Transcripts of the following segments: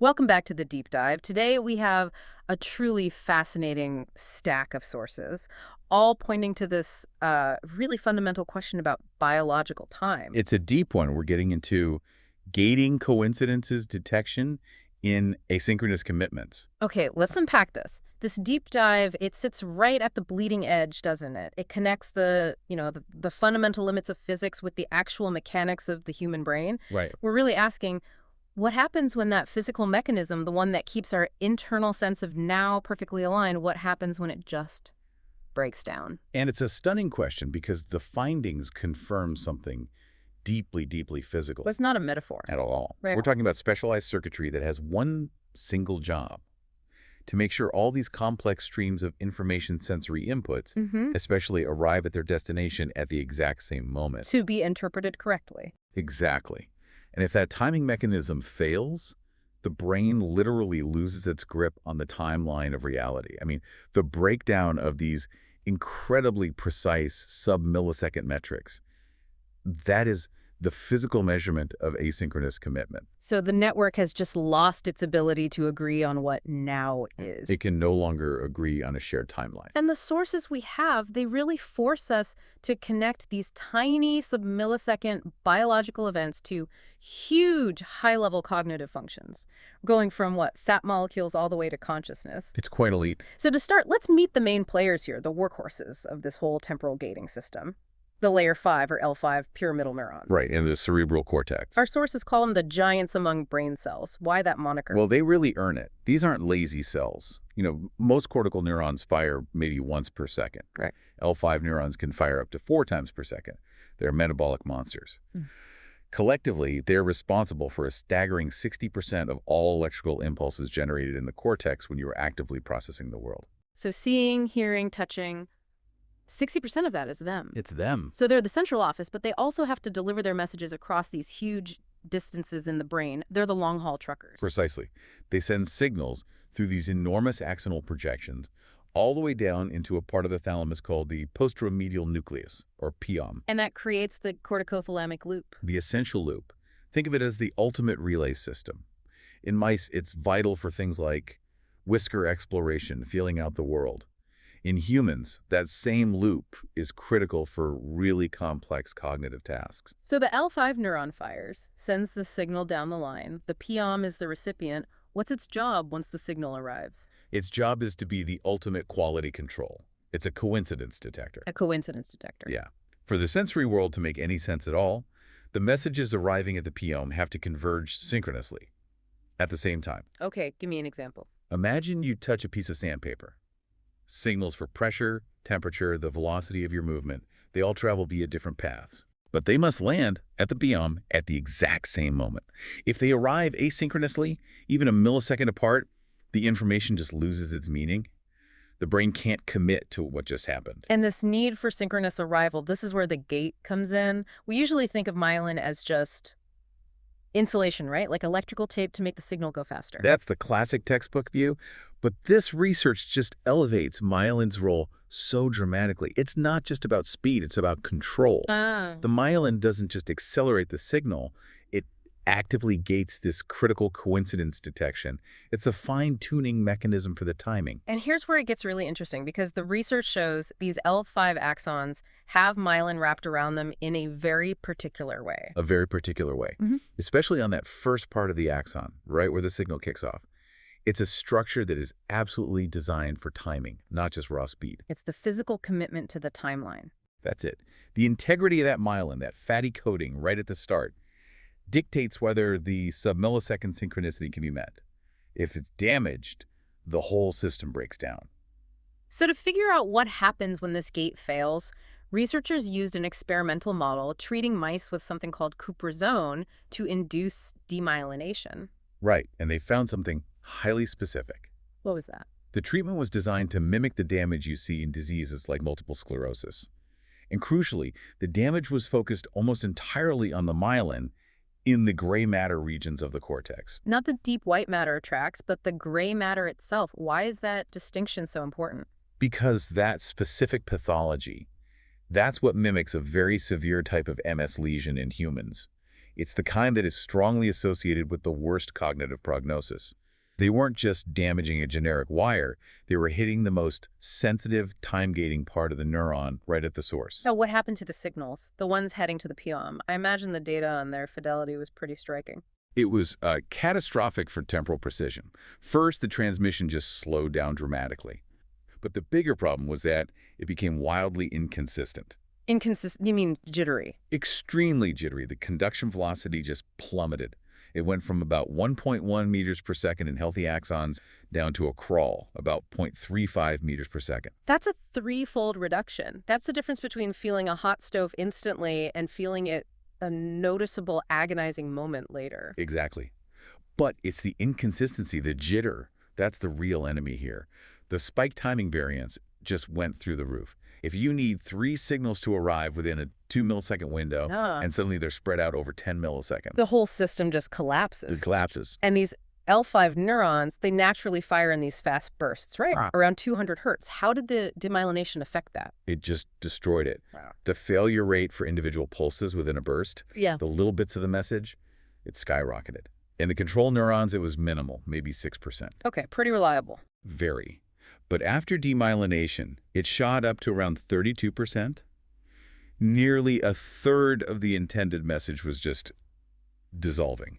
Welcome back to the deep dive. Today we have a truly fascinating stack of sources, all pointing to this really fundamental question about biological time. It's a deep one. We're getting into gating coincidences detection in asynchronous commitments. Okay, let's unpack this. This deep dive, it sits right at the bleeding edge, doesn't it? It connects the fundamental limits of physics with the actual mechanics of the human brain. Right. We're really asking, what happens when that physical mechanism, the one that keeps our internal sense of now perfectly aligned, what happens when it just breaks down? And it's a stunning question because the findings confirm something deeply, deeply physical But it's not a metaphor. at all. Right. We're talking about specialized circuitry that has one single job to make sure all these complex streams of information sensory inputs, Mm-hmm. especially arrive at their destination at the exact same moment. To be interpreted correctly. Exactly. And if that timing mechanism fails, the brain literally loses its grip on the timeline of reality. I mean, the breakdown of these incredibly precise sub-millisecond metrics, that is the physical measurement of asynchronous commitment. So the network has just lost its ability to agree on what now is. It can no longer agree on a shared timeline. And the sources we have, they really force us to connect these tiny sub-millisecond biological events to huge high-level cognitive functions, going from fat molecules all the way to consciousness. It's quite elite. So to start, let's meet the main players here, the workhorses of this whole temporal gating system. The layer 5 or L5 pyramidal neurons. Right, in the cerebral cortex. Our sources call them the giants among brain cells. Why that moniker? Well, they really earn it. These aren't lazy cells. Most cortical neurons fire maybe once per second. Right. L5 neurons can fire up to 4 times per second. They're metabolic monsters. Mm. Collectively, they're responsible for a staggering 60% of all electrical impulses generated in the cortex when you are actively processing the world. So seeing, hearing, touching, 60% of that is them. It's them. So they're the central office, but they also have to deliver their messages across these huge distances in the brain. They're the long-haul truckers. Precisely. They send signals through these enormous axonal projections all the way down into a part of the thalamus called the posteromedial nucleus, or POM. And that creates the corticothalamic loop. The essential loop. Think of it as the ultimate relay system. In mice, it's vital for things like whisker exploration, feeling out the world. In humans, that same loop is critical for really complex cognitive tasks. So the L5 neuron fires, sends the signal down the line. The POM is the recipient. What's its job once the signal arrives? Its job is to be the ultimate quality control. It's a coincidence detector. A coincidence detector. Yeah. For the sensory world to make any sense at all, the messages arriving at the POM have to converge synchronously at the same time. Okay, give me an example. Imagine you touch a piece of sandpaper. Signals for pressure, temperature, the velocity of your movement, they all travel via different paths. But they must land at the POM at the exact same moment. If they arrive asynchronously, even a millisecond apart, the information just loses its meaning. The brain can't commit to what just happened. And this need for synchronous arrival, this is where the gate comes in. We usually think of myelin as just insulation, right? Like electrical tape to make the signal go faster. That's the classic textbook view, but this research just elevates myelin's role so dramatically. It's not just about speed, it's about control. The myelin doesn't just accelerate the signal, it actively gates this critical coincidence detection. It's a fine-tuning mechanism for the timing. And here's where it gets really interesting because the research shows these L5 axons have myelin wrapped around them in a very particular way. A very particular way, especially on that first part of the axon, right where the signal kicks off. It's a structure that is absolutely designed for timing, not just raw speed. It's the physical commitment to the timeline. That's it. The integrity of that myelin, that fatty coating right at the start, dictates whether the sub-millisecond synchronicity can be met. If it's damaged, the whole system breaks down. So to figure out what happens when this gate fails, researchers used an experimental model treating mice with something called cuprizone to induce demyelination. Right, and they found something highly specific. What was that? The treatment was designed to mimic the damage you see in diseases like multiple sclerosis. And crucially, the damage was focused almost entirely on the myelin in the gray matter regions of the cortex. Not the deep white matter tracks, but the gray matter itself. Why is that distinction so important? Because that specific pathology, that's what mimics a very severe type of MS lesion in humans. It's the kind that is strongly associated with the worst cognitive prognosis. They weren't just damaging a generic wire, they were hitting the most sensitive, time-gating part of the neuron right at the source. So what happened to the signals, the ones heading to the POM? I imagine the data on their fidelity was pretty striking. It was catastrophic for temporal precision. First, the transmission just slowed down dramatically. But the bigger problem was that it became wildly inconsistent. Inconsistent, you mean jittery? Extremely jittery. The conduction velocity just plummeted. It went from about 1.1 meters per second in healthy axons down to a crawl, about 0.35 meters per second. That's a threefold reduction. That's the difference between feeling a hot stove instantly and feeling it a noticeable, agonizing moment later. Exactly. But it's the inconsistency, the jitter, that's the real enemy here. The spike timing variance just went through the roof. If you need 3 signals to arrive within a 2-millisecond window, and suddenly they're spread out over 10 milliseconds. The whole system just collapses. It collapses. And these L5 neurons, they naturally fire in these fast bursts, right? Around 200 hertz. How did the demyelination affect that? It just destroyed it. Wow. The failure rate for individual pulses within a burst, the little bits of the message, it skyrocketed. In the control neurons, it was minimal, maybe 6%. Okay, pretty reliable. Very. But after demyelination, it shot up to around 32%. Nearly a third of the intended message was just dissolving,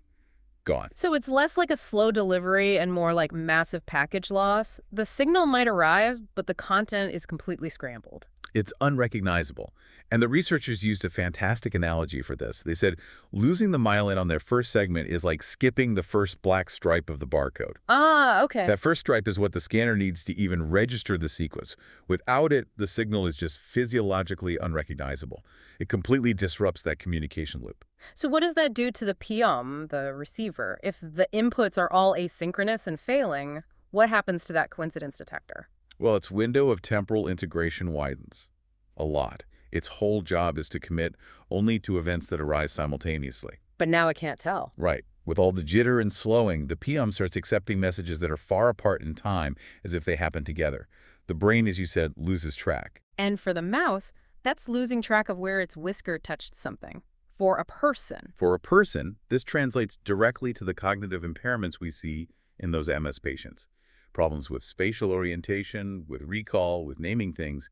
gone. So it's less like a slow delivery and more like massive package loss. The signal might arrive, but the content is completely scrambled. It's unrecognizable. And the researchers used a fantastic analogy for this. They said losing the myelin on their first segment is like skipping the first black stripe of the barcode. Ah, okay. That first stripe is what the scanner needs to even register the sequence. Without it, the signal is just physiologically unrecognizable. It completely disrupts that communication loop. So what does that do to the POM, the receiver? If the inputs are all asynchronous and failing, what happens to that coincidence detector? Well, its window of temporal integration widens a lot. Its whole job is to commit only to events that arise simultaneously. But now it can't tell. Right. With all the jitter and slowing, the POM starts accepting messages that are far apart in time as if they happen together. The brain, as you said, loses track. And for the mouse, that's losing track of where its whisker touched something. For a person. For a person, this translates directly to the cognitive impairments we see in those MS patients. Problems with spatial orientation, with recall, with naming things.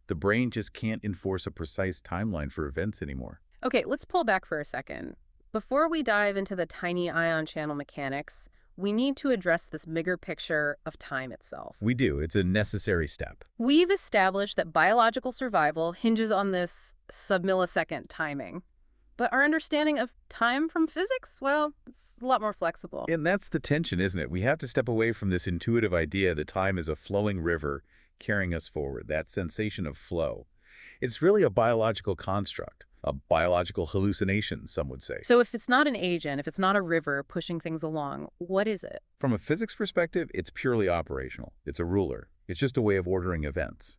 The brain just can't enforce a precise timeline for events anymore. Okay, let's pull back for a second. Before we dive into the tiny ion channel mechanics, we need to address this bigger picture of time itself. We do. It's a necessary step. We've established that biological survival hinges on this sub-millisecond timing. But our understanding of time from physics, well, it's a lot more flexible. And that's the tension, isn't it? We have to step away from this intuitive idea that time is a flowing river carrying us forward, that sensation of flow. It's really a biological construct, a biological hallucination, some would say. So if it's not an agent, if it's not a river pushing things along, what is it? From a physics perspective, it's purely operational. It's a ruler. It's just a way of ordering events.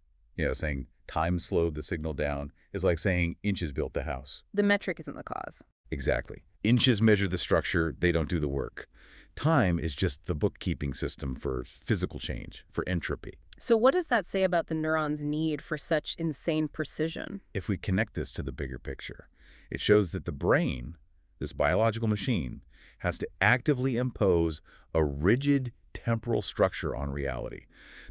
Saying time slowed the signal down is like saying inches built the house. The metric isn't the cause. Exactly. Inches measure the structure, they don't do the work. Time is just the bookkeeping system for physical change, for entropy. So what does that say about the neuron's need for such insane precision? If we connect this to the bigger picture, it shows that the brain, this biological machine, has to actively impose a rigid temporal structure on reality.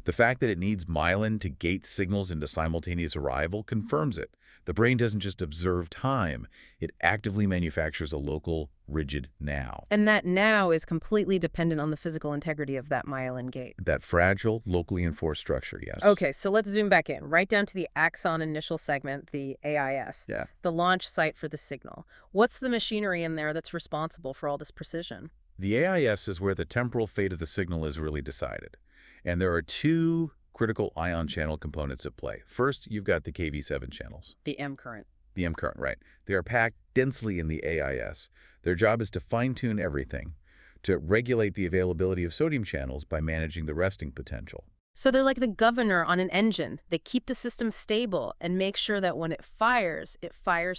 The fact that it needs myelin to gate signals into simultaneous arrival confirms it. The brain doesn't just observe time, it actively manufactures a local, rigid now. And that now is completely dependent on the physical integrity of that myelin gate. That fragile, locally enforced structure, yes. Okay, so let's zoom back in, right down to the axon initial segment, the AIS, the launch site for the signal. What's the machinery in there that's responsible for all this precision? The AIS is where the temporal fate of the signal is really decided. And there are 2 critical ion channel components at play. First, you've got the Kv7 channels. The M current. The M current, right. They are packed densely in the AIS. Their job is to fine-tune everything, to regulate the availability of sodium channels by managing the resting potential. So they're like the governor on an engine. They keep the system stable and make sure that when it fires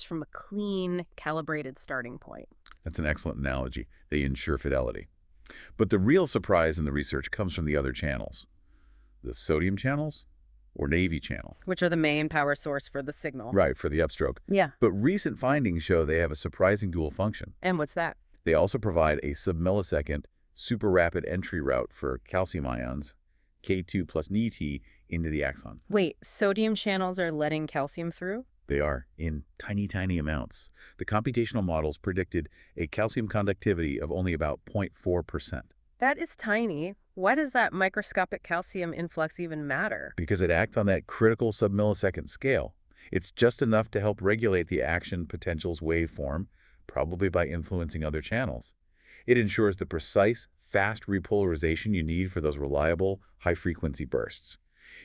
from a clean, calibrated starting point. That's an excellent analogy. They ensure fidelity. But the real surprise in the research comes from the other channels. The sodium channels? or Navy channel. Which are the main power source for the signal. Right, for the upstroke. Yeah. But recent findings show they have a surprising dual function. And what's that? They also provide a sub-millisecond super rapid entry route for calcium ions, K2 plus Ni-T, into the axon. Wait, sodium channels are letting calcium through? They are, in tiny, tiny amounts. The computational models predicted a calcium conductivity of only about 0.4%. That is tiny. Why does that microscopic calcium influx even matter? Because it acts on that critical sub-millisecond scale. It's just enough to help regulate the action potential's waveform, probably by influencing other channels. It ensures the precise, fast repolarization you need for those reliable, high-frequency bursts.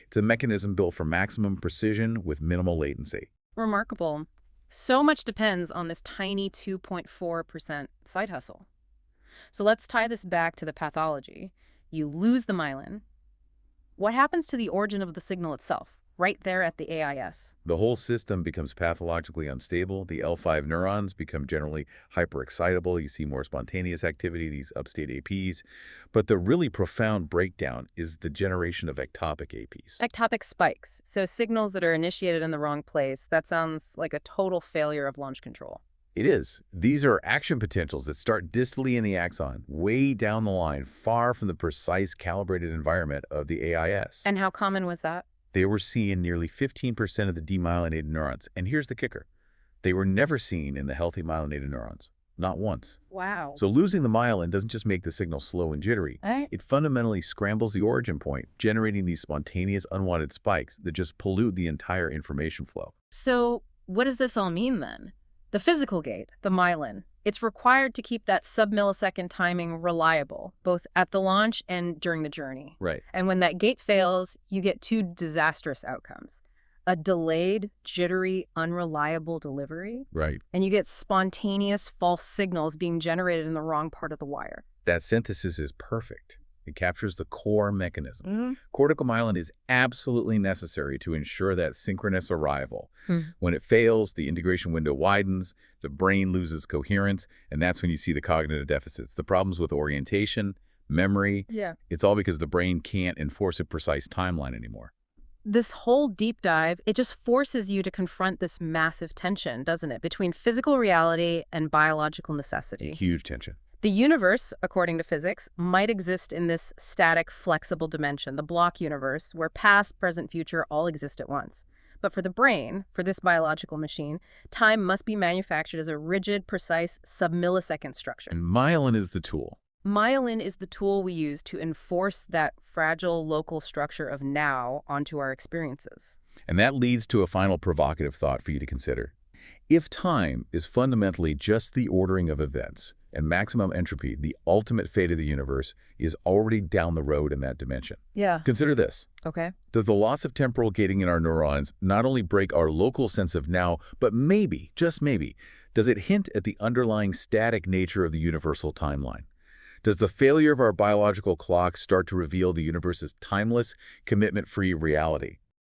It's a mechanism built for maximum precision with minimal latency. Remarkable. So much depends on this tiny 2.4% side hustle. So let's tie this back to the pathology. You lose the myelin. What happens to the origin of the signal itself, right there at the AIS? The whole system becomes pathologically unstable. The L5 neurons become generally hyperexcitable. You see more spontaneous activity, these upstate APs. But the really profound breakdown is the generation of ectopic APs. Ectopic spikes, so signals that are initiated in the wrong place. That sounds like a total failure of launch control. It is. These are action potentials that start distally in the axon, way down the line, far from the precise calibrated environment of the AIS. And how common was that? They were seen in nearly 15% of the demyelinated neurons. And here's the kicker. They were never seen in the healthy myelinated neurons. Not once. Wow. So losing the myelin doesn't just make the signal slow and jittery. It fundamentally scrambles the origin point, generating these spontaneous unwanted spikes that just pollute the entire information flow. So what does this all mean then? The physical gate, the myelin, it's required to keep that sub-millisecond timing reliable, both at the launch and during the journey. Right. And when that gate fails, you get two disastrous outcomes. A delayed, jittery, unreliable delivery, Right. and you get spontaneous false signals being generated in the wrong part of the wire. That synthesis is perfect. It captures the core mechanism. Mm-hmm. Cortical myelin is absolutely necessary to ensure that synchronous arrival. When it fails, the integration window widens, the brain loses coherence, and that's when you see the cognitive deficits, the problems with orientation, memory. Yeah. It's all because the brain can't enforce a precise timeline anymore. This whole deep dive, it just forces you to confront this massive tension, doesn't it, between physical reality and biological necessity. Huge tension. The universe, according to physics, might exist in this static, flexible dimension, the block universe, where past, present, future all exist at once. But for the brain, for this biological machine, time must be manufactured as a rigid, precise, sub-millisecond structure. And myelin is the tool. Myelin is the tool we use to enforce that fragile local structure of now onto our experiences. And that leads to a final provocative thought for you to consider. If time is fundamentally just the ordering of events, and maximum entropy, the ultimate fate of the universe, is already down the road in that dimension. Yeah. Consider this. Okay. Does the loss of temporal gating in our neurons not only break our local sense of now, but maybe, just maybe, does it hint at the underlying static nature of the universal timeline? Does the failure of our biological clock start to reveal the universe's timeless, commitment-free reality?